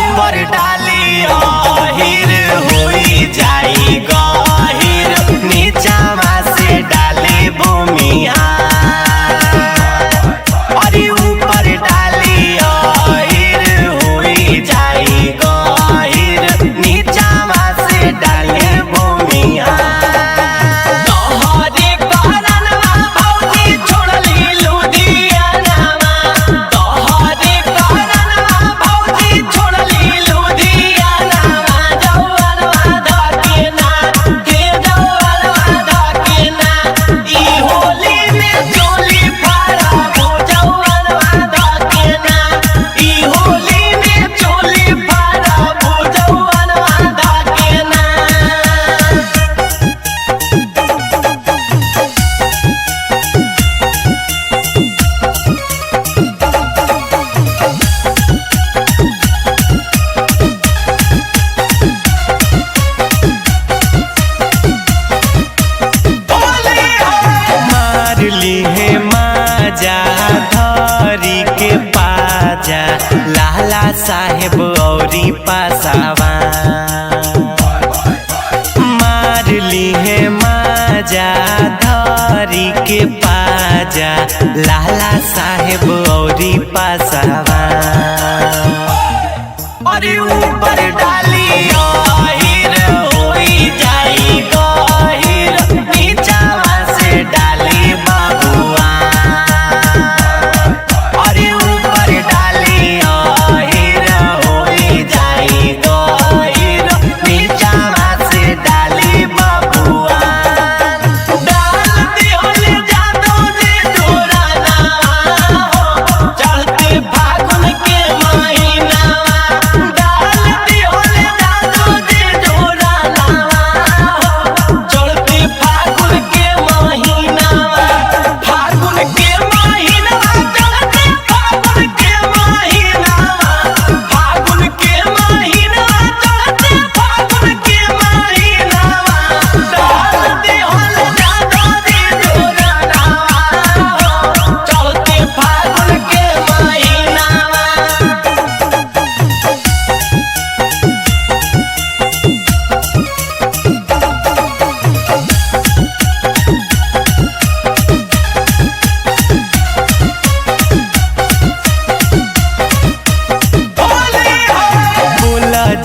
ऊपर डाली अहिर होई जाई गहिर नीचावा से डाली भूमिया अरे ऊपर डाली अहिर होई जाई गहिर नीचावा से डाली भूमिया धरी के पाजा लाला साहेब औरी पासावा मार ली है माजा धरी के पाजा लाला साहेब औरी पासावा अरे ऊपर डाली अहिर होई जाई गहिर नीचावा से डाली बबुआ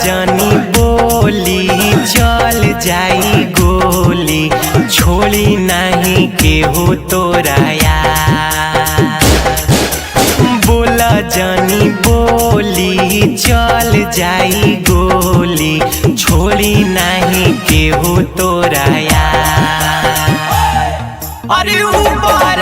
जानी बोली चल जाई गोली छोड़ी नहीं केहू तोराया बोला जानी बोली चल जाई गोली छोड़ी नहीं केहू तोराया अरे ऊपर